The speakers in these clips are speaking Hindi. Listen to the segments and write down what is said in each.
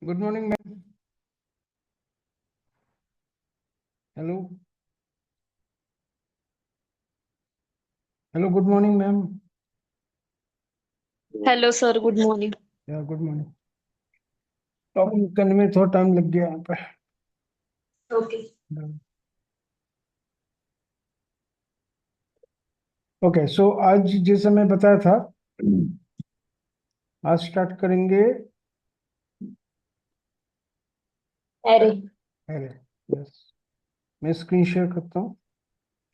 Good morning ma'am. Hello hello, good morning ma'am. Hello sir, good morning. या गुड मॉर्निंग। टॉपिक करने में थोड़ा टाइम लग गया यहाँ पे। ओके। ओके, सो आज जैसे मैं बताया था, आज स्टार्ट करेंगे अरे। अरे। यस, मैं स्क्रीन शेयर करता हूँ।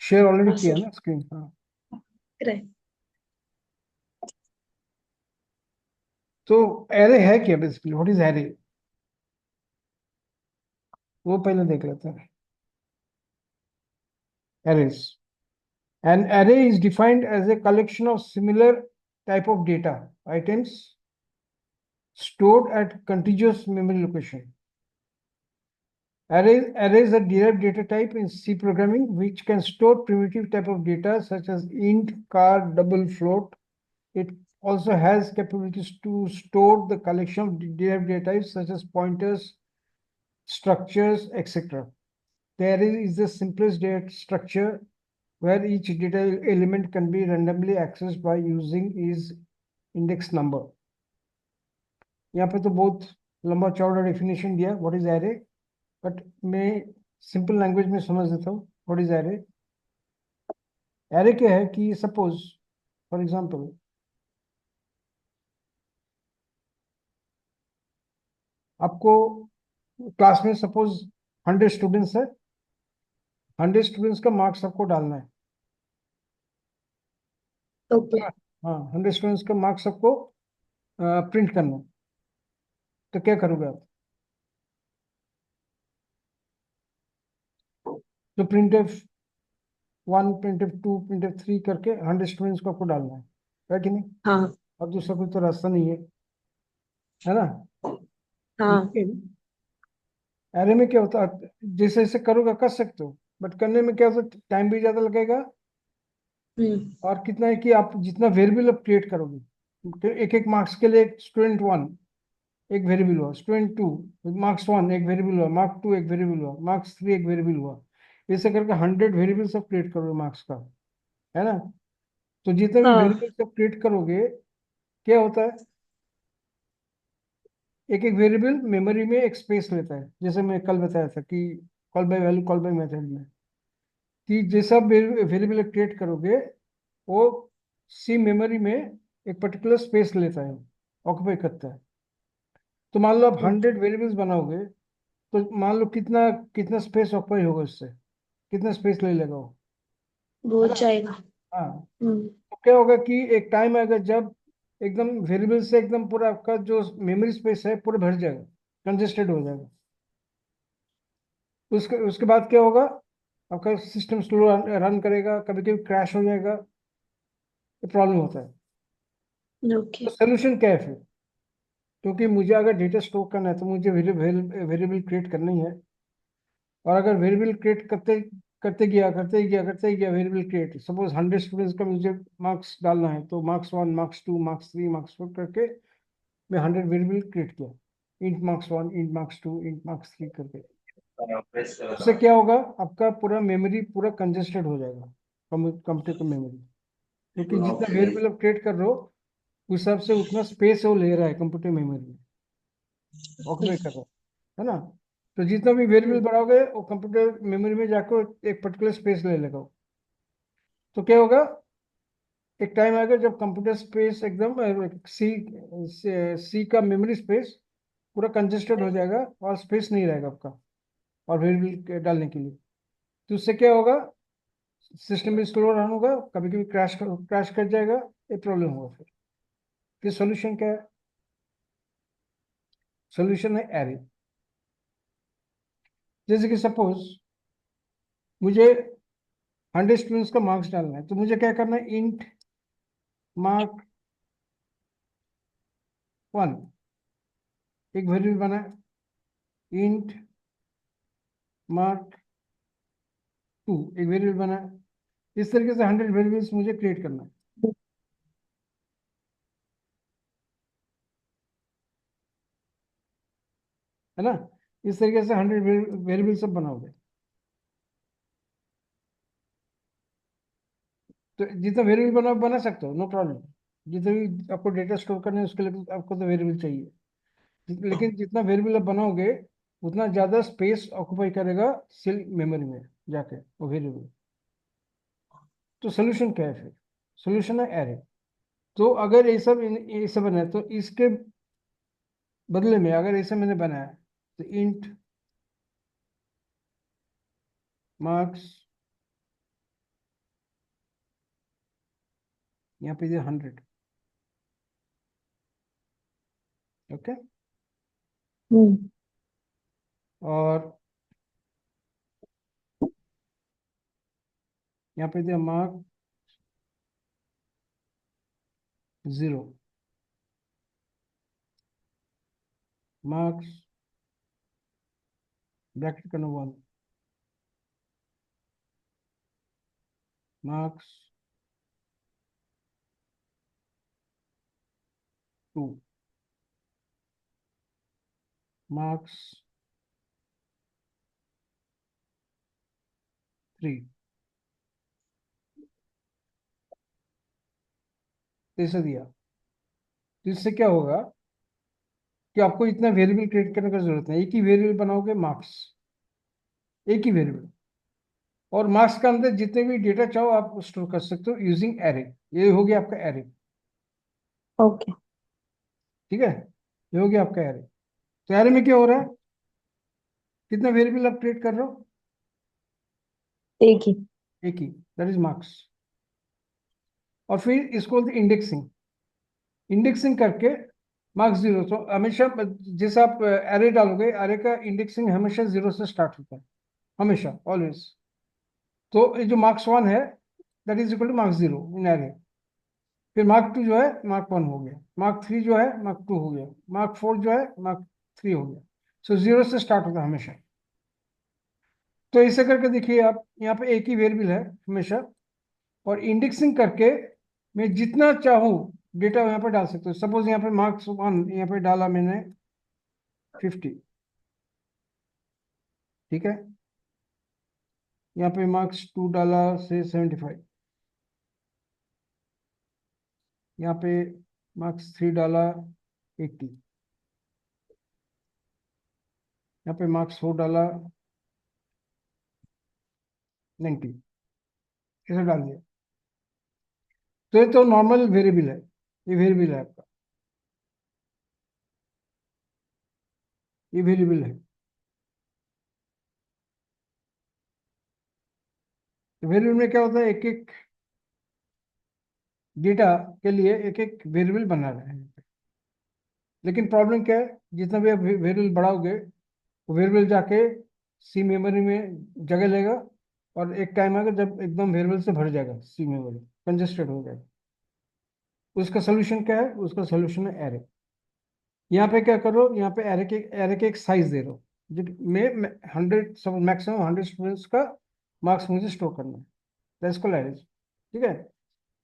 शेयर ऑलरेडी हाँ किया सर। ना स्क्रीन? हाँ। राइट। तो एरे है क्या बेसिकली? What is array? वो पहले देख लेते हैं। Arrays, an array is defined as a collection of similar type of data items stored at contiguous memory location. Arrays are derived data type in C programming, which can store primitive type of data such as int, char, double, float. It also has capabilities to store the collection of derived data types such as pointers, structures, etc. The array is the simplest data structure where each data element can be randomly accessed by using its index number. यहाँ पे तो बहुत लंबा चौड़ा डेफिनेशन दिया व्हाट इज एरे, बट मैं सिंपल लैंग्वेज में समझ देता हूँ व्हाट इज एरे। एरे क्या है कि सपोज फॉर एग्जांपल आपको क्लास में सपोज 100 स्टूडेंट्स है, 100 स्टूडेंट्स का मार्क्स आपको डालना है। ओके। हाँ, 100 स्टूडेंट्स का मार्क्स आपको प्रिंट करना है। तो क्या करोगे आप? तो print F 1, print F 2, print F 3 करके 100 स्टूडेंट्स को आपको डालना है कि नहीं? हाँ। अब दूसरा कोई तो रास्ता नहीं है ना? हाँ। लेकिन एरे में क्या होता है, जैसे जैसे करोगे कर सकते हो, बट करने में क्या होता है, टाइम भी ज्यादा लगेगा। हम्म। और कितना है कि आप जितना वेरिएबल आप क्रिएट करोगे, तो एक एक मार्क्स के लिए स्टूडेंट 1 एक वेरिएबल हुआ, स्टूडेंट 2 मार्क्स 1 एक वेरिएबल हुआ, मार्क्स 2 एक वेरिएबल हुआ, मार्क्स 3 एक वेरिएबल हुआ। ऐसे करके 100 वेरिएबल्स आप क्रिएट करोगे मार्क्स का, है ना? तो जितने भी हाँ। वेरिएबल्स आप क्रिएट करोगे, क्या होता है, एक एक वेरिएबल मेमोरी में एक स्पेस लेता है। जैसे मैं कल बताया था कि call by value, call by method में, कि जैसा वेरिएबल क्रिएट करोगे वो सी मेमोरी में एक पर्टिकुलर स्पेस लेता है, ऑक्यूपाई करता है। तो मान लो आप ओके। 100 वेरिएबल्स बनाओगे, तो मान लो कितना कितना स्पेस ऑक्यूपाई होगा उससे, कितना स्पेस ले लेगा वो, है बहुत ना? जाएगा। हाँ। हम्म। तो क्या होगा कि एक टाइम आएगा जब एकदम वेरिएबल से एकदम पूरा आपका जो मेमोरी स्पेस है पूरा भर जाएगा, कंजेस्टेड हो जाएगा। उसके उसके बाद क्या होगा, आपका सिस्टम स्लो रन करेगा, कभी कभी क्रैश हो जाएगा, ये प्रॉब्लम होता है। ओके। तो सोल्यूशन क्या है फिर? क्योंकि मुझे अगर डेटा स्टोर करना है तो मुझे वेरिएबल क्रिएट करना ही है। और अगर वेरिएबल क्रिएट करते करते गया वेरिएबल क्रिएट, सपोज 100 स्टूडेंट्स का मुझे मार्क्स डालना है, तो मार्क्स 1, मार्क्स 2, मार्क्स 3, मार्क्स 4 करके मैं 100 वेरिएबल क्रिएट किया, int marks 1, int marks 2, int marks 3 करके। उससे क्या होगा, आपका पूरा मेमोरी पूरा कंजेस्टेड हो जाएगा, कंप्यूटर का मेमोरी। क्योंकि जितना वेरिएबल आप क्रिएट कर रहे हो, उस हिसाब से उतना स्पेस वो ले रहा है कंप्यूटर मेमोरी में, ऑक्यूपाई कर रहा है ना? तो जितना भी वेरिएबल बढ़ाओगे वो कंप्यूटर मेमोरी में जाकर एक पर्टिकुलर स्पेस ले लेगा वो। तो क्या होगा, एक टाइम आएगा जब कंप्यूटर स्पेस एकदम सी सी का मेमोरी स्पेस पूरा कंजेस्टेड हो जाएगा और स्पेस नहीं रहेगा आपका और वेरिएबल डालने के लिए। तो उससे क्या होगा, सिस्टम भी स्लो रन होगा, कभी कभी क्रैश कर जाएगा, ये प्रॉब्लम होगा। फिर सोल्यूशन क्या है? सोल्यूशन है एरे। जैसे कि सपोज मुझे 100 स्टूडेंट्स का मार्क्स डालना है, तो मुझे क्या करना है, इंट मार्क 1 एक वेरिएबल बना है, इंट मार्क 2 एक वेरिएबल बना है। इस तरीके से 100 वेरिएबल्स मुझे क्रिएट करना है। है ना। इस तरीके से 100 वेरिएबल सब बनाओगे। तो जितना वेरिएबल बना सकते हो, नो प्रॉब्लम। जितने भी आपको डेटा स्टोर करने है उसके लिए आपको तो वेरिएबल चाहिए, लेकिन जितना वेरिएबल आप बनाओगे उतना ज्यादा स्पेस ऑक्यूपाई करेगा सेल मेमोरी में जाके वो वेरिएबल। तो सोल्यूशन क्या है फिर? सोल्यूशन है एरे। तो अगर ये सब बना है तो इसके बदले में अगर ऐसे मैंने बनाया तो इंट मार्क्स, यहाँ पे दिया 100। ओके। हम्म। और यहाँ पे दिया मार्क 0, मार्क्स ब्रैकेट करना 1, मार्क्स 2, मार्क्स 3। ऐसे दिया। तो इससे क्या होगा कि आपको इतना वेरिएबल क्रिएट करने की जरूरत नहीं, एक ही वेरिएबल बनाओगे मार्क्स, एक ही वेरिएबल। और मार्क्स के अंदर जितने भी डेटा चाहो आप स्टोर कर सकते हो यूजिंग एरे। ये हो गया आपका एरे। ओके। ठीक है, ये हो गया आपका एरे। तो एरे में क्या हो रहा है, कितना वेरिएबल आप क्रिएट कर रहे हो? एक ही। एक ही, दैट इज मार्क्स। और फिर इसको इंडेक्सिंग, इंडेक्सिंग करके मार्क्स 0। तो हमेशा जैसे आप एरे डालोगे, एरे का इंडेक्सिंग हमेशा 0 से स्टार्ट होता है, हमेशा, ऑलवेज। तो ये जो मार्क्स 1 है that is equal two marks 0 in array. फिर मार्क 2 जो है मार्क 1 हो गया, मार्क 3 जो है मार्क 2 हो गया, मार्क 4 जो है मार्क 3 हो गया। सो 0 से स्टार्ट होता है हमेशा। तो ऐसे करके देखिए आप, यहाँ पे एक ही वेरिएबल है हमेशा, और इंडेक्सिंग करके मैं जितना चाहूँ डेटा यहाँ पे डाल सकते हो। सपोज यहाँ पे मार्क्स 1 यहाँ पे डाला मैंने 50, ठीक है। यहाँ पे मार्क्स 2 डाला से 75, यहाँ पे मार्क्स 3 डाला 80, यहाँ पे मार्क्स 4 डाला 90, ऐसे डाल दिया। तो ये तो नॉर्मल वेरिएबल है, ये वेरिएबल है आपका, ये वेरिएबल है। तो वेरिएबल में क्या होता है, एक एक डेटा के लिए एक एक वेरिएबल बना रहे हैं। लेकिन प्रॉब्लम क्या है, जितना भी आप वेरिएबल बढ़ाओगे वो वेरिएबल जाके सी मेमोरी में जगह लेगा, और एक टाइम आएगा जब एकदम वेरिएबल से भर जाएगा, सी मेमोरी कंजेस्टेड हो जाएगा। उसका सोल्यूशन क्या है, उसका सोल्यूशन है एरे। यहाँ पे क्या करो, यहाँ पे एरे के एक साइज दे दो, जो मैं 100, सब मैक्सिमम 100 स्टूडेंट्स का मार्क्स मुझे स्टोर करना है, दैट्स कॉल्ड एरे। ठीक है।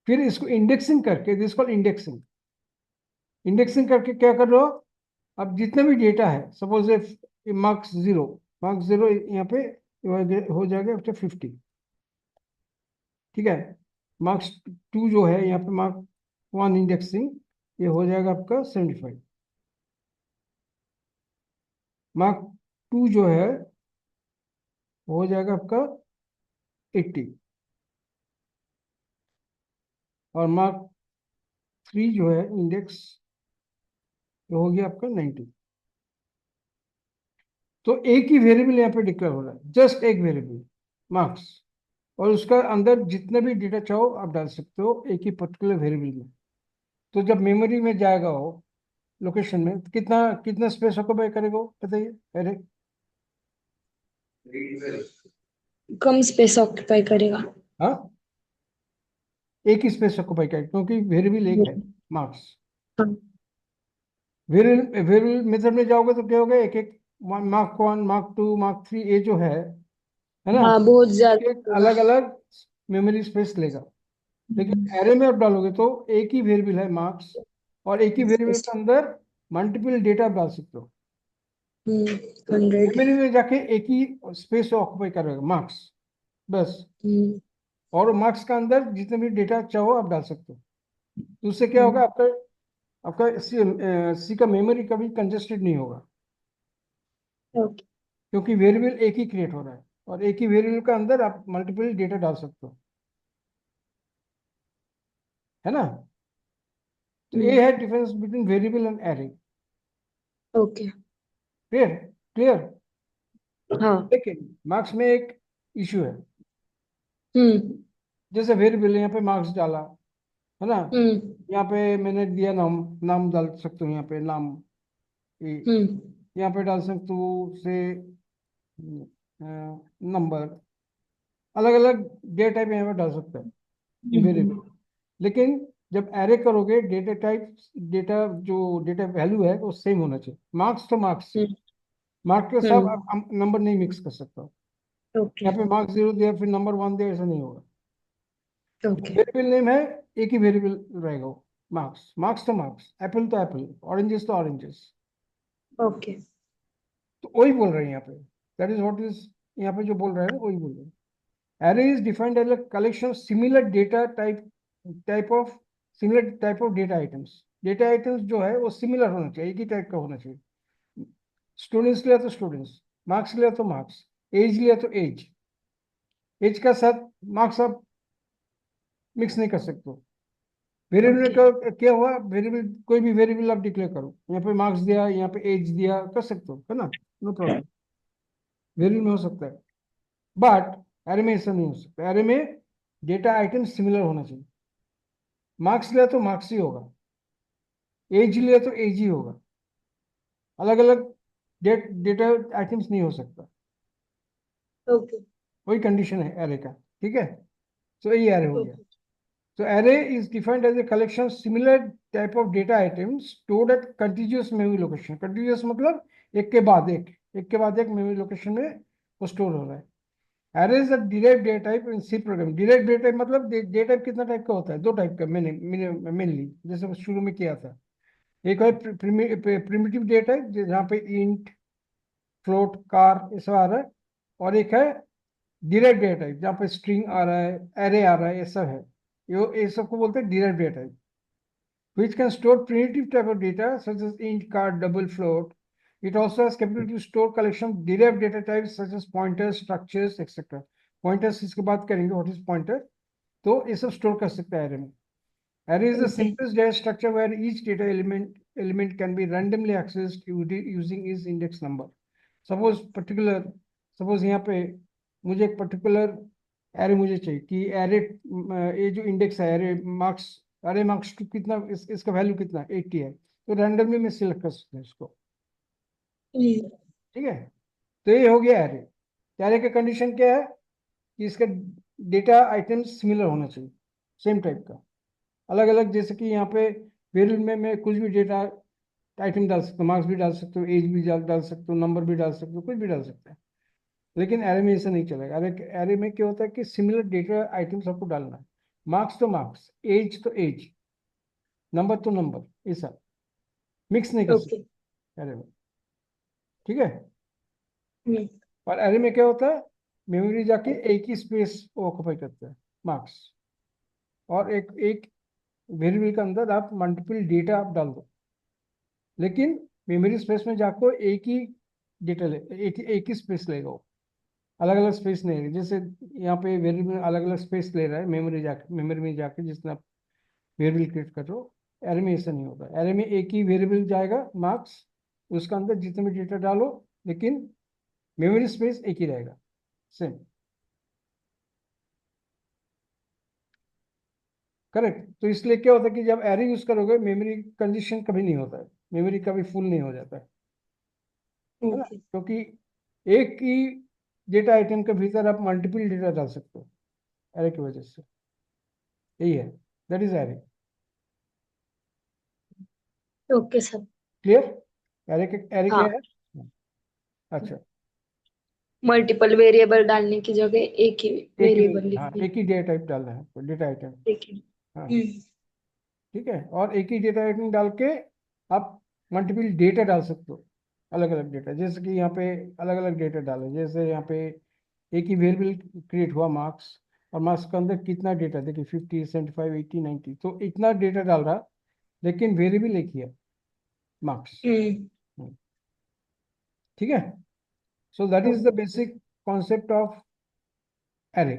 फिर इसको इंडेक्सिंग करके, दिस कॉल्ड इंडेक्सिंग, इंडेक्सिंग करके क्या कर रहे हो, अब जितने भी डेटा है, सपोज मार्क्स 0, मार्क्स 0 यहाँ पे हो जाएगा आफ्टर 50। ठीक है। मार्क्स 2 जो है यहाँ पे मार्क 1 इंडेक्सिंग, ये हो जाएगा आपका 75। मार्क 2 जो है वो हो जाएगा आपका 80। और मार्क 3 जो है इंडेक्स, ये हो गया आपका 90। तो एक ही वेरिएबल यहाँ पे डिक्लेयर हो रहा है, जस्ट एक वेरिएबल मार्क्स, और उसका अंदर जितने भी डेटा चाहो आप डाल सकते हो एक ही पर्टिकुलर वेरिएबल में। तो जब मेमोरी में जाएगा वो लोकेशन में, तो कितना कितना स्पेस ऑक्यूपाई करेगा वो बताइए, अरे। कम स्पेस ऑक्यूपाई करेगा। हाँ, एक ही स्पेस ऑक्यूपाई करेगा क्योंकि वेरिएबल एक है, मार्क्स। हाँ। वेरिएबल वेरिएबल मेथड में जाओगे तो क्या होगा, एक एक मार्क 1 मार्क 2 मार्क 3 ये जो है ना, हाँ, बहुत एक ज्यादा एक होगा। अलग अलग मेमोरी स्पेस लेगा। लेकिन एरे में आप डालोगे तो एक ही वेरिएबल है मार्क्स, और एक ही वेरिएबल स्पेस। के अंदर मल्टीपल डेटा आप डाल सकते हो। 100। मेमोरी में जाके एक ही स्पेस ऑक्यूपाई करेगा, मार्क्स, बस। और मार्क्स का अंदर जितने भी डेटा चाहो आप डाल सकते हो। तो उससे क्या होगा, आपका आपका सी का मेमोरी कभी कंजेस्टेड नहीं होगा, ओके। क्योंकि वेरिएबल एक ही क्रिएट हो रहा है, और एक ही वेरिएबल का अंदर आप मल्टीपल डेटा डाल सकते हो, है ना। तो ये है difference between variable and array. Okay. Clear? Clear. हाँ। लेकिन मार्क्स में एक इशू है। हम्म। जैसे वेरिएबल, यहाँ पे मार्क्स डाला, है ना। हम्म। यहाँ पे मैंने दिया नाम, नाम डाल सकते हो यहाँ पे नाम, हम्म। यहाँ पे डाल सकते हो से नंबर, अलग अलग डेटा टाइप यहाँ पे डाल सकते हैं वेरिएबल। लेकिन जब एरे करोगे, डेटा टाइप, डेटा जो डेटा वैल्यू है वो सेम होना चाहिए। मार्क्स तो मार्क्स है, हम्म। मार्क के साथ हम्म। आप नंबर नहीं मिक्स कर सकते हो। ओके। यहाँ पे मार्क्स 0 दिया फिर नंबर 1 दिया, ऐसा नहीं होगा। ओके। वेरिएबल नेम है, एक ही वेरिएबल रहेगा वो। मार्क्स, मार्क्स तो मार्क्स, एप्पल तो एप्पल, ऑरेंजेस तो ऑरेंजेस। ओके। तो वही बोल रहे हैं यहाँ पे, दैट इज व्हाट इज, यहाँ पे जो बोल रहे हैं वही बोल रहे हैं। Array is defined as a collection of similar data type of data items. Data items जो है वो सिमिलर होना चाहिए, एक ही टाइप का होना चाहिए। स्टूडेंट्स लिया तो स्टूडेंट्स, मार्क्स लिया तो मार्क्स, एज लिया तो एज, एज का साथ मार्क्स आप मिक्स नहीं कर सकते हो। Variable okay. का क्या हुआ, वेरिएबल कोई भी वेरिएबल आप डिक्लेयर करो, यहाँ पे मार्क्स दिया, यहाँ पे एज दिया, कर सकते हो, है ना, नो प्रॉब्लम, वेरिएबल में हो सकता है। बट एरे में ऐसा नहीं हो सकता। एरे में डेटा आइटम सिमिलर होना चाहिए। मार्क्स लिया तो मार्क्स ही होगा, एज लिया तो एज ही होगा, अलग अलग डेटा आइटम्स नहीं हो सकता। ओके। वही कंडीशन है एरे का, ठीक है। तो ये एरे हो गया। Okay. So array is defined as a collection of similar type of data items stored at contiguous memory location. Contiguous मतलब एक के बाद एक के बाद एक मेमोरी लोकेशन में वो स्टोर हो रहा है। Array is a derived data type in C program. Derived data type मतलब डेटा टाइप कितना टाइप का होता है, दो टाइप का मेनली, जैसे शुरू में किया था। एक है प्रिमिटिव डेटा टाइप जहाँ पे इंट, फ्लोट, कार ये सब आ रहा है, और एक है डिराइव डेटा टाइप जहाँ पे स्ट्रिंग आ रहा है, एरे आ रहा है, ये सब है। ये सबको बोलते हैं derive data type, which can store primitive type of data such as int, char, double, float. It also has capability to store collection of derived data types such as pointers, structures, etc. Pointers इसके बात करेंगे, what is pointer? तो ये सब स्टोर कर सकता है एरे में। Array is the okay. simplest data structure where each data element can be randomly accessed using its index number. Suppose यहाँ पे मुझे एक पर्टिकुलर एरे मुझे चाहिए कि एरे, ये जो इंडेक्स है एरे मार्क्स, अरे मार्क्स टू कितना, इसका वैल्यू कितना 80 है, तो रैंडमली मैं सिलेक्ट कर सकता हूँ इसको, ठीक है। तो ये हो गया एरे। एरे का कंडीशन क्या है कि इसका डेटा आइटम सिमिलर होना चाहिए, सेम टाइप का। अलग अलग, जैसे कि यहाँ पे वेरिएबल में मैं कुछ भी डेटा आइटम डाल सकता हूँ, मार्क्स भी डाल सकते हो, एज भी डाल सकते हो, नंबर भी डाल सकते हो, कुछ भी डाल सकते हैं। लेकिन एरे में ऐसा नहीं चलेगा। एरे एरे में क्या होता है कि सिमिलर डेटा आइटम्स आपको डालना है, मार्क्स तो मार्क्स, एज तो एज, नंबर तो नंबर, ऐसा मिक्स नहीं कर ओके। सकते एरे में, ठीक है। हम्म। और एरे में क्या होता है, मेमोरी जाके एक ही स्पेस ऑक्यूपाई करता है, मार्क्स, और एक एक वेरिएबल के अंदर आप मल्टीपल डेटा आप डाल दो, लेकिन मेमोरी स्पेस में जाको एक ही डेटा ले, एक ही स्पेस लेगा वो, अलग अलग स्पेस नहीं है। जैसे यहाँ पे वेरिएबल अलग अलग स्पेस ले रहा है, मेमोरी में जाके जितना आप वेरिएबल क्रिएट कर रहे हो, एरे में ऐसा नहीं होता। एरे में एक ही वेरिएबल जाएगा मार्क्स, उसका अंदर जितने भी डेटा डालो, लेकिन मेमोरी स्पेस एक ही रहेगा, सेम। करेक्ट। तो इसलिए क्या होता है कि जब एरे यूज करोगे, मेमोरी कंजेशन कभी नहीं होता है, मेमोरी कभी फुल नहीं हो जाता है ना, ओके। क्योंकि एक ही डेटा आइटम के भीतर आप मल्टीपल डेटा डाल सकते हो एरे की वजह से। यही है, that is array. Okay sir. Clear? Array क्या हाँ। है? अच्छा, मल्टीपल वेरिएबल डालने की जगह एक ही एक ही, वेरिएबल हाँ लिखनी। एक ही डेटा टाइप डालना है, डेटा आइटम। ठीक है। हाँ, हम्म। ठीक है। और एक ही डेटा आइटम डाल के आप मल्टीपल डेटा डाल सकते हो, अलग अलग डेटा, जैसे कि यहाँ पे अलग अलग डेटा डाले, जैसे यहाँ पे एक ही वेरिएबल क्रिएट हुआ मार्क्स, और मार्क्स के अंदर कितना डेटा, देखिए 50, 75, 80, 90, तो इतना डेटा डाल रहा, लेकिन वेरिएबल एक ही है, मार्क्स। ठीक है। So that is the basic concept of array.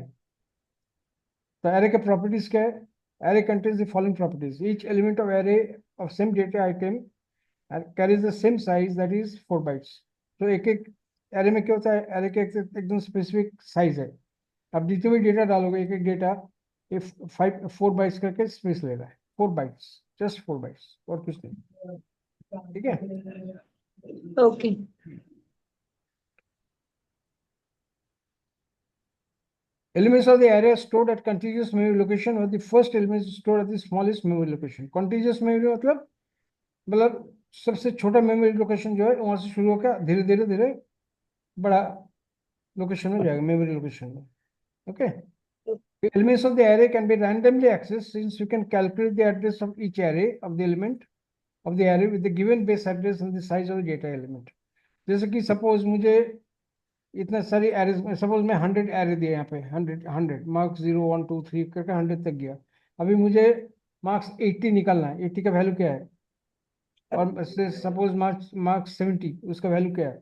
तो एरे के प्रॉपर्टीज क्या है? Array contains the following properties: each element of array of same data item carries the same size, that is 4 bytes। तो एक एक एरे में क्या होता है, एरे के एकदम स्पेसिफिक साइज है। आप जितने भी डेटा डालोगे, एक एक डेटा ये 4 बाइट्स करके स्पेस ले रहा है, 4 बाइट्स, जस्ट 4 बाइट्स, और कुछ नहीं। ठीक है। Okay. Elements of the array are stored at contiguous memory location, or the first element is stored at the smallest memory location। contiguous memory मतलब सबसे छोटा मेमोरी लोकेशन जो है वहां से शुरू होकर धीरे धीरे धीरे बड़ा लोकेशन में जाएगा, मेमोरी लोकेशन में। Okay. Elements of the array can be randomly accessed, since you can calculate the address of each array of the element of the array with the given base address and the size of the data element। जैसे कि सपोज मुझे इतने सारी एरेज में, सपोज मैं 100 एरे दिए यहाँ पे, 100 मार्क्स 0, 1, 2, 3 करके 100 तक गया। अभी मुझे मार्क्स 80 निकालना है, 80 का वैल्यू क्या है, और सपोज मार्क्स मार्क्स 70, उसका वैल्यू क्या है।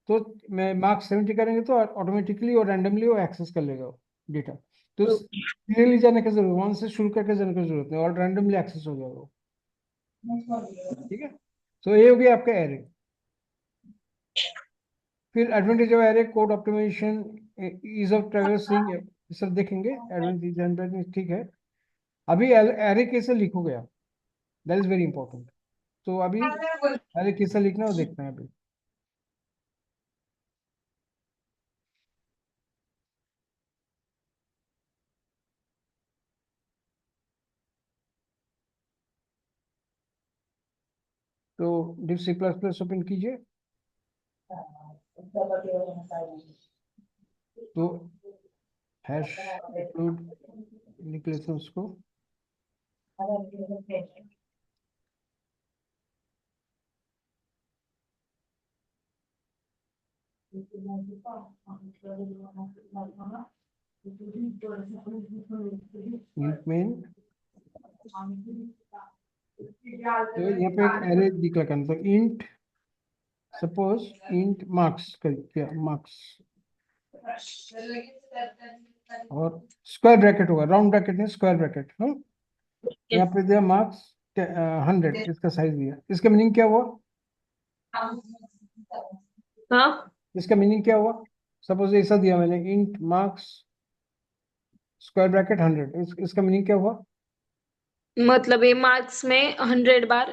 तो मैं मार्क्स 70 करेंगे तो ऑटोमेटिकली और रैंडमली वो एक्सेस कर लेगा डेटा। तो सीरियली जाने की जरूरत, वहां से शुरू करके जाने की जरूरत नहीं, और रैंडमली एक्सेस हो जाएगा वो। ठीक है। तो ये हो गया आपका एरे। फिर advantage of array: code optimisation, ease of traversing, ये सब देखेंगे एडवांटेज। ठीक है। अभी एरे कैसे लिखोगे आप, दैट इज वेरी इंपॉर्टेंट। तो अभी एरे कैसे लिखना है वो देखना है अभी। तो डिव C++ ओपन कीजिए। तो हैश इंक्लूड लिख लेते हैं उसको। इंट मेन, तो यहाँ पे एक एरे दिखला करना, तो इंट सपोज इंट मार्क्स कर क्या, मार्क्स, और स्क्वायर ब्रैकेट होगा, राउंड ब्रैकेट नहीं, स्क्वायर ब्रैकेट। हाँ, यहाँ पे दिया मार्क्स 100, इसका साइज दिया, इसका मीनिंग क्या हुआ, हाँ, इसका मीनिंग क्या हुआ। सपोज ऐसा दिया मैंने, इंट मार्क्स स्क्वायर ब्रैकेट 100, इसका मीनिंग क्या हुआ। मतलब ये मार्क्स में 100 बार।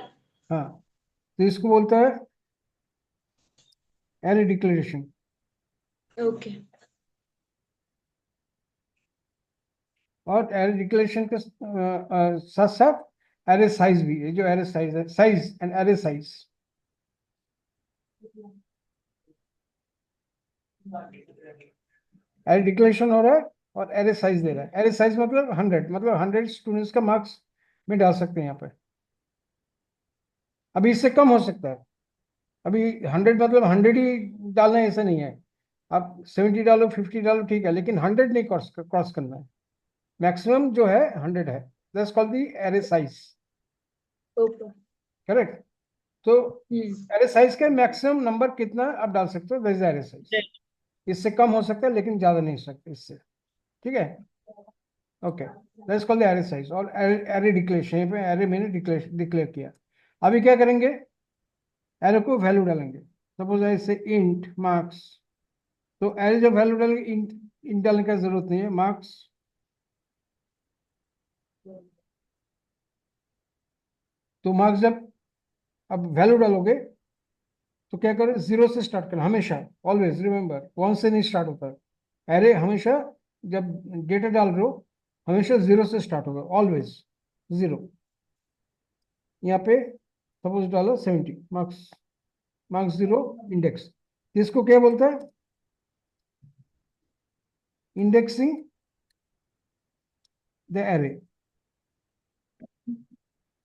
हाँ, तो इसको बोलता है एरे डिक्लेरेशन। ओके। और एरे डिक्लेरेशन के साथ साथ एरे साइज भी है, जो एरे साइज है, size and array size. Array declaration हो रहा है और एरे साइज दे रहा है। एरे साइज मतलब 100, मतलब 100 स्टूडेंट्स का मार्क्स में डाल सकते हैं यहाँ पे। अभी इससे कम हो सकता है, अभी 100 मतलब 100 ही डालना है ऐसा नहीं है। आप 70 डालो, 50 डालो, ठीक है, लेकिन 100 नहीं क्रॉस क्रॉस करना है। मैक्सिमम जो है 100 है, that's called the array size. Okay. Correct. तो एरे साइज का मैक्सिमम नंबर कितना आप डाल सकते हो, दैट इज एरे साइज। इससे कम हो सकता है लेकिन ज्यादा नहीं हो सकता इससे। ठीक है। Okay, that's called the array size. और एरे डिक्लेरेशन, यहाँ पे एरे मैंने डिक्लेयर किया। अभी क्या करेंगे, एरे को वैल्यू डालेंगे। सपोज ऐसे इंट मार्क्स, तो एरे जब वैल्यू डालेंगे, इंट इंट डालने का जरूरत नहीं है, मार्क्स। तो मार्क्स जब अब वैल्यू डालोगे तो क्या करें, जीरो से स्टार्ट करें हमेशा, ऑलवेज रिमेंबर, वन से नहीं स्टार्ट होता है एरे हमेशा। जब डेटा डाल रहे हो हमेशा जीरो से स्टार्ट होगा, ऑलवेज जीरो। यहाँ पे सपोज डालो 70 मार्क्स, मार्क्स जीरो इंडेक्स। इसको क्या बोलता है, इंडेक्सिंग द एरे,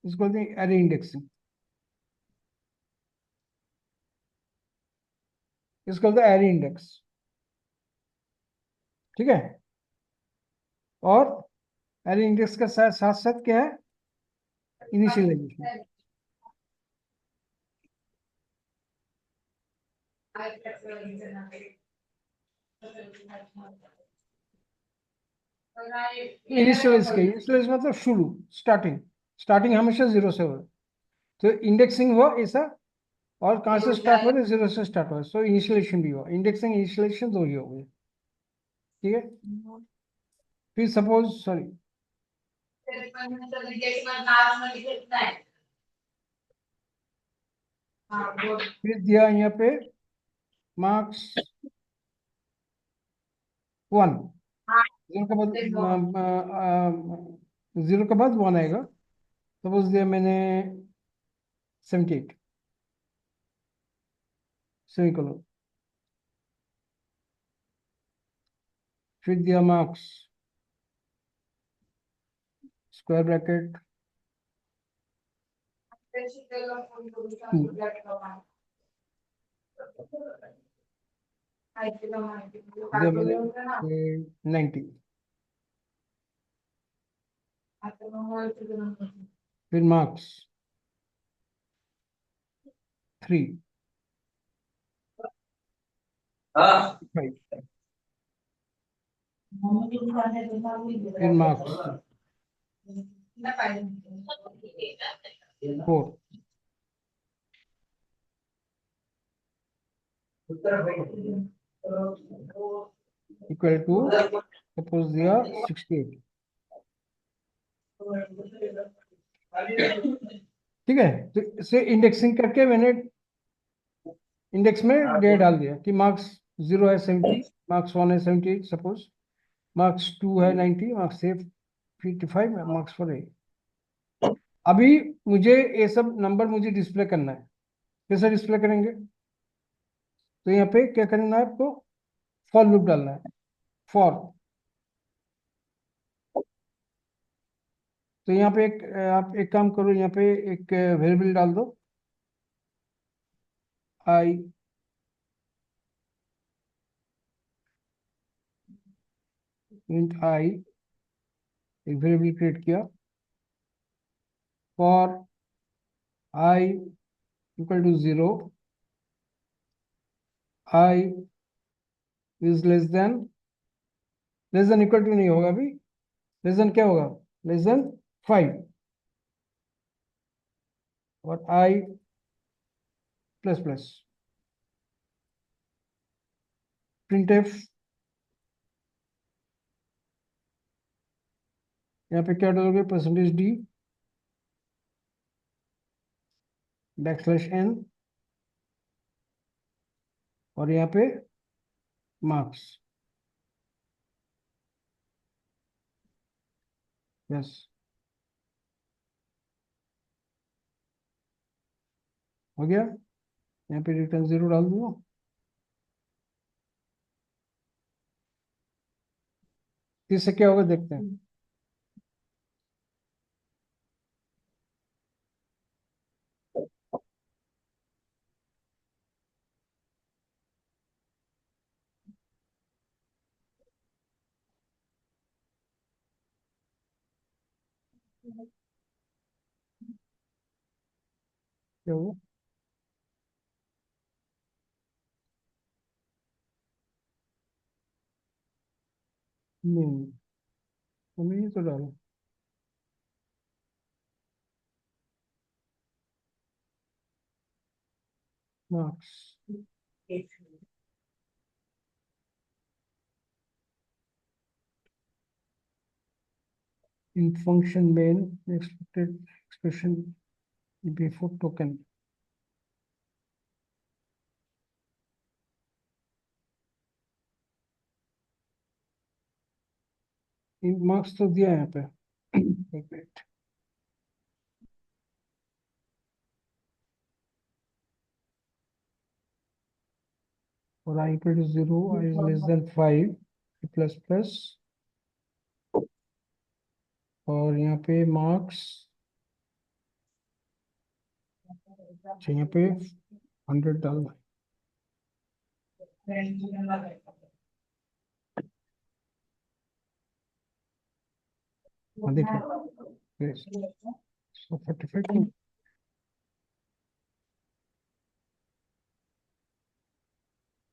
इसको बोलते हैं एरे इंडेक्सिंग। इसको बोलते हैं एरी इंडेक्स। ठीक है। और एरी इंडेक्स के साथ साथ साथ क्या है, इनिशियलाइजेशन। इनिशियलाइज मतलब शुरू, स्टार्टिंग। स्टार्टिंग हमेशा जीरो से हो, तो इंडेक्सिंग हुआ ऐसा। और कहाँ से स्टार्ट हो रहा है, जीरो से स्टार्ट हो रहा है, सो इनिशियलाइजेशन भी हुआ। इंडेक्सिंग इनिशियलाइजेशन दो ही हो गए। ठीक है। फिर सपोज सॉरी, फिर दिया यहाँ पे मार्क्स 1। जीरो के बाद जीरो के बाद 1 आएगा। सपोज दिया मैंने 78 सेमीकोलन। फिर दिया मार्क्स स्क्वायर ब्रैकेट 2। दिया मैंने 90। फिर मार्क्स 3 5। फिर मार्क्स 4 इक्वल टू सपोज दिया 68। ठीक है। तो इसे इंडेक्सिंग करके मैंने इंडेक्स में डे डाल दिया कि मार्क्स 0 है 70, मार्क्स 1 है 78 सपोज, मार्क्स 2 है 90, मार्क्स 55, मार्क्स 4 है। अभी मुझे ये सब नंबर मुझे डिस्प्ले करना है। कैसे डिस्प्ले करेंगे, तो यहाँ पे क्या करना है आपको, फॉर लूप डालना है। फॉर, तो यहाँ पे आप एक काम करो, यहाँ पे एक वेरिएबल डाल दो, आई इंट आई। एक वेरिएबल क्रिएट किया, for I equal to 0, I is less than equal to नहीं होगा अभी, लेस देन क्या होगा, लेस देन 5। और आई प्लस प्लस प्रिंट एफ। यहाँ पे क्या डालोगे, परसेंटेज डी बैकस्लैश एन, और यहाँ पे मार्क्स। यस, हो गया। यहाँ पे रिटर्न 0 डाल दूंगा। इससे क्या होगा देखते हैं। क्या होगा, नहीं हमें ये तो डालो marks. In function main expected expression before token. In marks तो दिया है यहाँ पे। एक मिनट, और I equal to 0, I is less than 5 plus plus, और यहाँ पे मार्क्स, अच्छा यहाँ पे 100 डालना हाँ देखिए, 45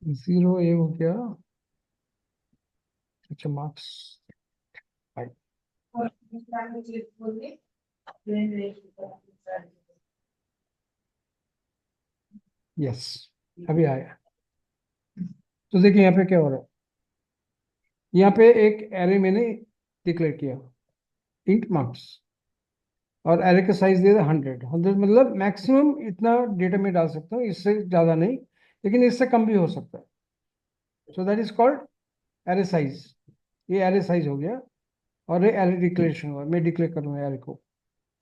0 ए हो गया। अच्छा मार्क्स यस अभी आया। तो देखिए यहाँ पे क्या हो रहा है, यहाँ पे एक एरे मैंने डिक्लेयर किया इंट मार्क्स, और एरे का साइज दे दिया 100 मतलब मैक्सिमम इतना डेटा में डाल सकता हूँ, इससे ज़्यादा नहीं, लेकिन इससे कम भी हो सकता है। So that is called array size. ये एरे साइज हो गया, और ये एरे डिक्लेरेशन हुआ, मैं डिक्लेयर कर रहा हूँ एरे को।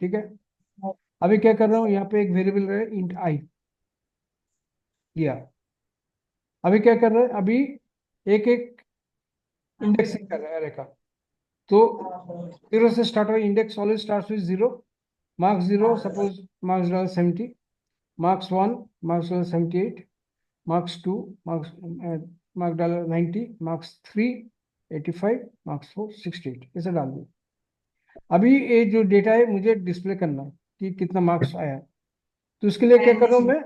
ठीक है, अभी क्या कर रहा हूँ, यहाँ पे एक वेरिएबल है इंट आई किया। अभी क्या कर रहा है, अभी एक एक इंडेक्सिंग कर रहा है एरे का। तो 0 से स्टार्ट हो, index always start with 0, marks 0 suppose, marks डाला 70, मार्क्स 1 मार्क्स डाला 78, मार्क्स 2 मार्क्स मार्क्स डाला 90, मार्क्स 3 85, मार्क्स 4 68, ऐसे डाल दिया। अभी ये जो डेटा है मुझे डिस्प्ले करना है कि कितना मार्क्स आया। तो इसके लिए क्या कर रहा हूँ मैं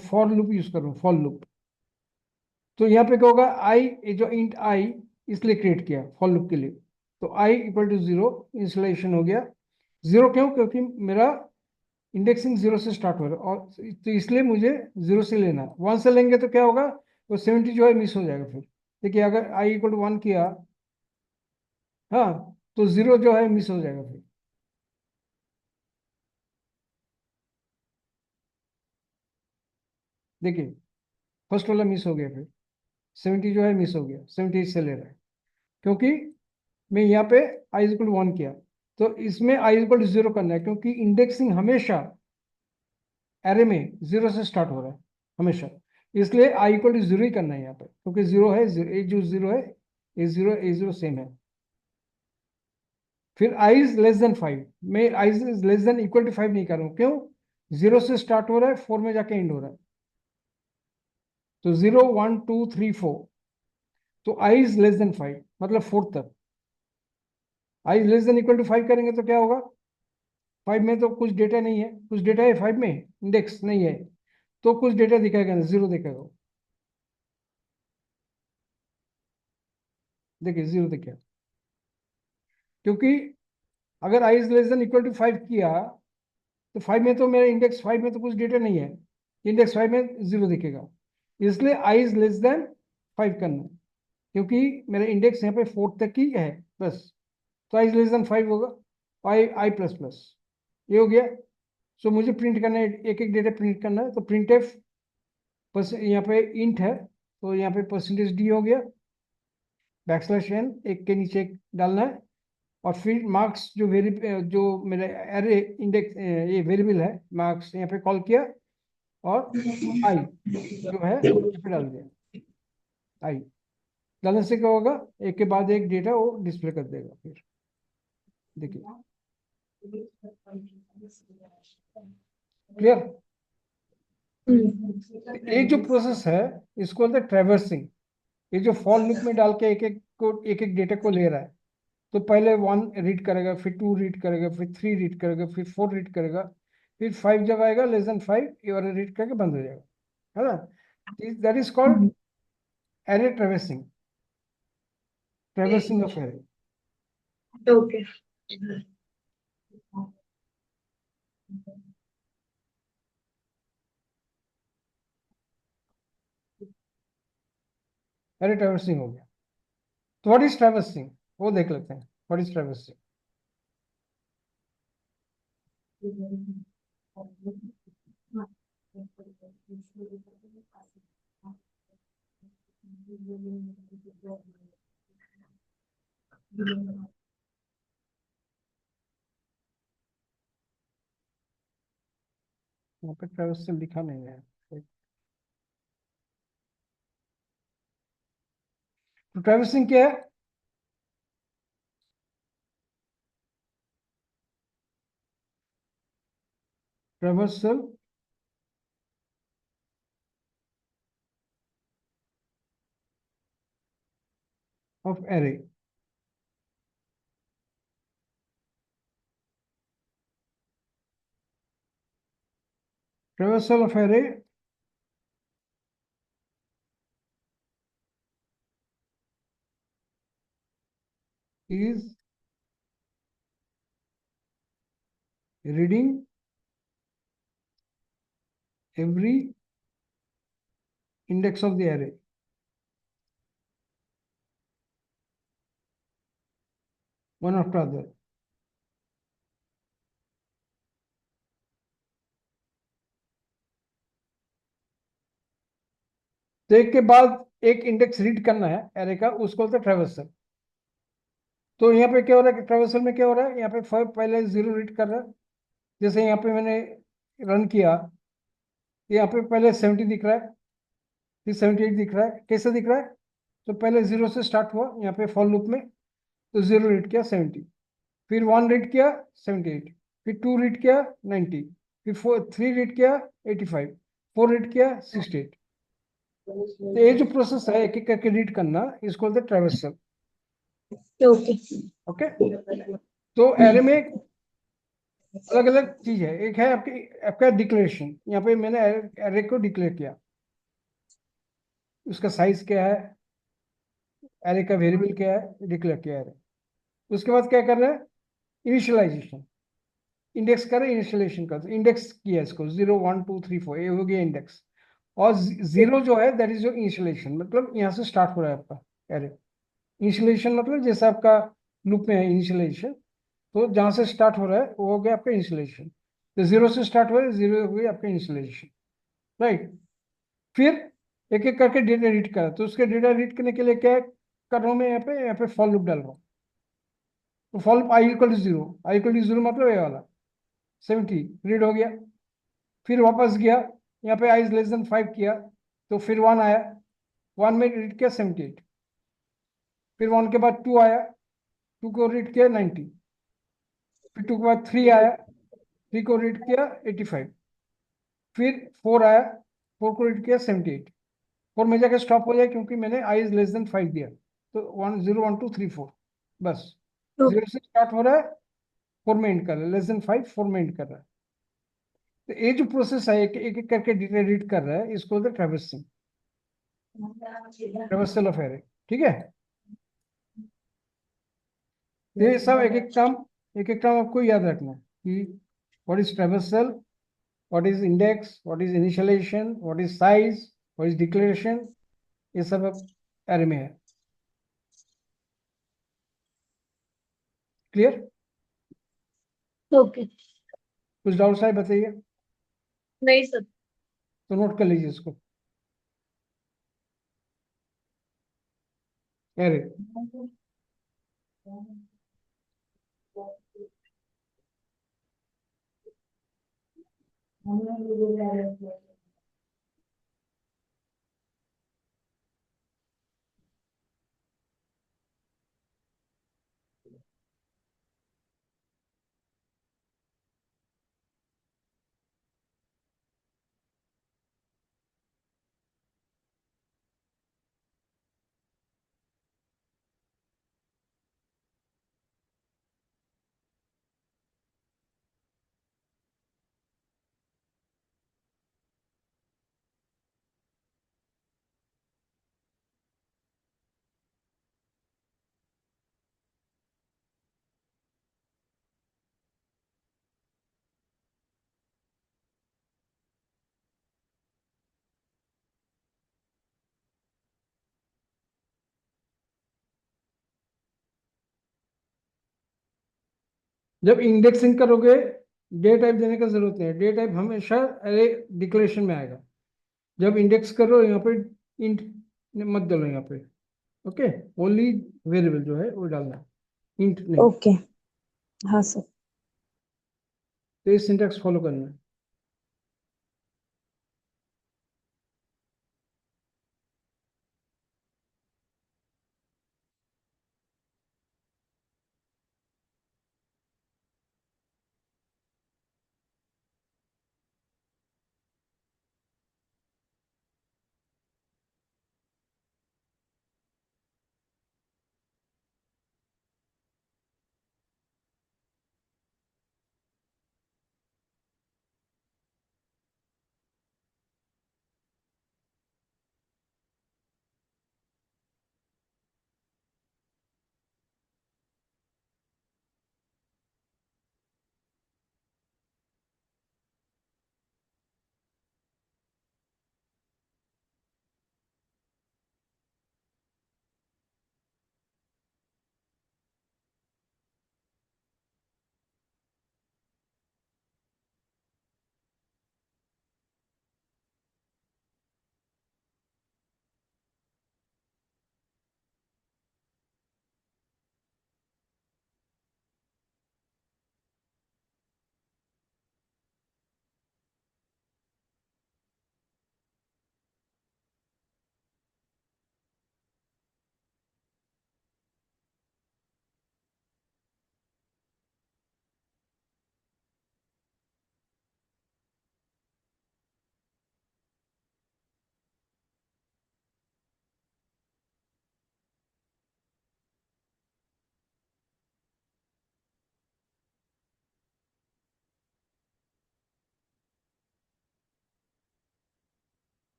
फॉर लूप यूज कर रहा हूँ, फॉर लूप। तो यहाँ पे क्या होगा, आई, ये जो इंट आई इसलिए क्रिएट किया फॉर लूप के लिए, तो आई इक्वल टू 0 इंस्टॉलेशन हो गया। 0 क्यों, क्योंकि मेरा इंडेक्सिंग 0 से स्टार्ट हो रहा है, और तो इसलिए मुझे 0 से लेना है। 1 से लेंगे तो क्या होगा, वो 70 जो है मिस हो जाएगा फिर। देखिए अगर आई इक्वल टू 1 किया, हाँ, तो 0 जो है मिस हो जाएगा फिर। देखिए फर्स्ट वाला मिस हो गया, फिर 70 जो है मिस हो गया, 78 से ले रहा है, क्योंकि मैं यहाँ पे आई इक्वल टू 1 किया। तो इसमें आई इक्वल टू 0 करना है, क्योंकि इंडेक्सिंग हमेशा एरे में 0 से स्टार्ट हो रहा है हमेशा, इसलिए आई इक्वल टू 0 ही करना है यहाँ पे, क्योंकि 0 है, ये जो 0 है, ये 0 सेम है। फिर आई इज लेस देन 5, मैं I is less than equal to 5 नहीं कर रहा हूँ, क्यों, 0 से स्टार्ट हो रहा है, 4 में जाके एंड हो रहा है। तो 0 1 2 3 4, तो आई इज लेस देन 5 मतलब 4 तक। आई लेस देन इक्वल टू 5 करेंगे तो क्या होगा, 5 में तो कुछ डेटा नहीं है, कुछ डेटा है 5 में, इंडेक्स नहीं है, तो कुछ डेटा दिखाएगा ना, 0 दिखाएगा। देखिए 0 दिखाया, क्योंकि अगर I is less than equal to 5 किया, तो 5 में तो मेरा इंडेक्स 5 में तो कुछ डेटा नहीं है, इंडेक्स 5 में 0 दिखेगा। इसलिए आई इज लेस देन 5 करना है, क्योंकि मेरा इंडेक्स यहाँ पे 4 तक ही है बस। तो आई इज लेस देन 5 होगा, आई आई प्लस प्लस, ये हो गया। सो मुझे प्रिंट करना है, एक एक डेटा प्रिंट करना है, तो प्रिंट एफ यहाँ पे इंट है, तो यहाँ पे परसेंटेज डी हो गया, बैकस्लैश एन एक के नीचे एक डालना है, और फिर मार्क्स जो जो मेरा एरे इंडेक्स ये वेरिएबल है मार्क्स, यहाँ पे कॉल किया, और आई जो है यहाँ पे डाल दिया। आई डालने से क्या होगा, एक के बाद एक डेटा वो डिस्प्ले कर देगा फिर। देखिए क्लियर। एक जो प्रोसेस है इसको बोलते हैं ट्रैवर्सिंग। ये जो फॉर लूप में डाल के एक एक डेटा को ले रहा है, तो पहले 1 रीड करेगा, फिर 2 रीड करेगा, फिर 3 रीड करेगा, फिर 4 रीड करेगा, फिर 5 जब आएगा लेस देन 5 ये वाला रीड करके बंद हो जाएगा, है ना। That is called array traversing, traversing of array. Okay. Array traversing हो गया। तो व्हाट इज ट्रैवर्सिंग, वो देख लेते हैं, व्हाट इज ट्रैवर्सिंग। यहाँ पे ट्रैवर्सिंग लिखा नहीं है। तो ट्रैवर्सिंग क्या है, traversal of array. Traversal of array is reading every index of the array. One after other. तो एक के बाद एक इंडेक्स रीड करना है एरे का, उसको बोलते हैं ट्रैवर्सल। तो यहाँ पे क्या हो रहा है कि ट्रैवर्सल में क्या हो रहा है, यहाँ पे पहले 0 रीड कर रहा है। जैसे यहाँ पे मैंने रन किया, यहाँ पे पहले 70 दिख रहा है, फिर 78 दिख रहा है। कैसे दिख रहा है? तो पहले 0 से स्टार्ट हुआ यहाँ पे फॉर लूप में, तो 0 रीड किया 70, फिर 1 रीड किया 78, फिर 2 रीड किया 90, फिर 3 रीड किया 85, 4 रीड किया 68। तो ये जो प्रोसेस है एक एक करके रीड करना, इसको बोलते हैं ट्रैवर्सल। ओके। ओके, तो एरे में अलग अलग चीज है। एक है आपकी आपका डिक्लेरेशन। यहाँ पे मैंने एरे को डिक्लेयर किया, उसका साइज क्या है, एरे का वेरिएबल क्या है, डिक्लेयर किया एरे। उसके बाद क्या कर रहे हैं, इनिशियलाइजेशन। इंडेक्स कर रहे, इनिशियलाइजेशन कर, इंडेक्स किया इसको 0 1 2 3 4, ये हो गया इंडेक्स। और 0 जो है दैट इज योर इनिशियलाइजेशन, मतलब यहाँ से स्टार्ट हो रहा है आपका एरे। इनिशियलाइजेशन मतलब जैसे आपका लूप में है इनिशियलाइजेशन, तो जहां से स्टार्ट हो रहा है वो हो गया आपका इंस्टॉलेशन। तो 0 से स्टार्ट हो रहा है, 0 हो गया आपका इंस्टॉलेशन, राइट। फिर एक एक करके डेटा रीड करा, तो उसके डेटा रीड करने के लिए क्या कर रहा हूँ मैं, यहाँ पे फॉर लूप डाल रहा हूँ। तो for loop I equal to 0, I equal to 0 मतलब ये वाला 70 रीड हो गया। फिर वापस गया, यहाँ पे आई लेस देन 5 किया, तो फिर 1 आया, 1 में रीड किया 78, फिर 1 के बाद 2 आया, 2 को रीड किया 90, फिर 2 के बाद 3 आया, 3 को रीड किया 85, फिर 4 आया, 4 को रीड किया 78। 4 में जाकर स्टॉप हो जाए क्योंकि मैंने आई इज लेस देन 5 दिया, तो 1 0 1 2 3 4 बस। 0 से स्टार्ट हो रहा है, 4 में एंड कर रहा है, लेस देन 5 4 में एंड कर रहा है। तो ये जो प्रोसेस है एक एक करके डिटेल रीड कर रहा है, इसको बोलते हैं ट्रैवर्सिंग, ट्रैवर्सल ऑफ एरे। ठीक है, तो ये सब एक एक टर्म आपको याद रखना है कि what is traversal, what is index, what is initialisation, what is size, what is declaration, ये सब एरे में है। क्लियर? ओके। कुछ डाउट्स है बताइए, नहीं सर। तो नोट कर लीजिए इसको, एरे। जब इंडेक्सिंग करोगे, डे टाइप देने का जरूरत नहीं है, डे टाइप हमेशा अरे डिक्लेरेशन में आएगा। जब इंडेक्स करो यहाँ पे इंट मत डालो यहाँ पे, ओके, ओनली वेरिएबल जो है वो डालना है, इंट नहीं। ओके। हाँ सर। तो ये सिंटैक्स फॉलो करना है।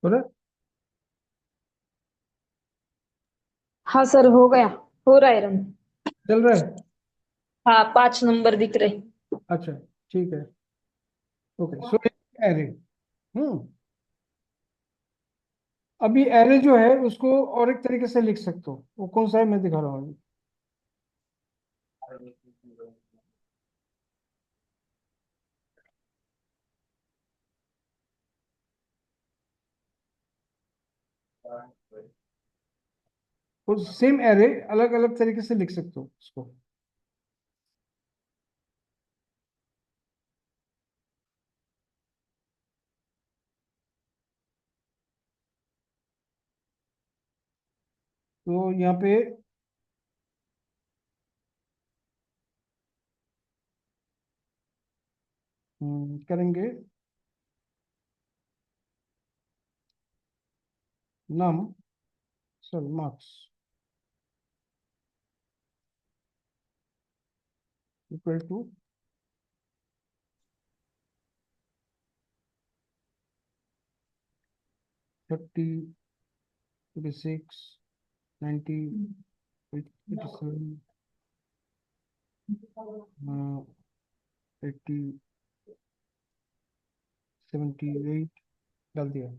बोला। हाँ सर, हो गया। हो रहा है रन। चल रहा है। हाँ, 5 नंबर दिख रहे। अच्छा, ठीक है। ओके, सो एरे। हम्म। अभी एरे जो है उसको और एक तरीके से लिख सकते हो, वो कौन सा है मैं दिखा रहा हूँ अभी। वो सेम एरे अलग अलग तरीके से लिख सकते हो उसको। तो यहाँ पे करेंगे नम, सॉरी मार्क्स इक्वल टू 30, 36, 90, 87, 80, 78 डाल दिया।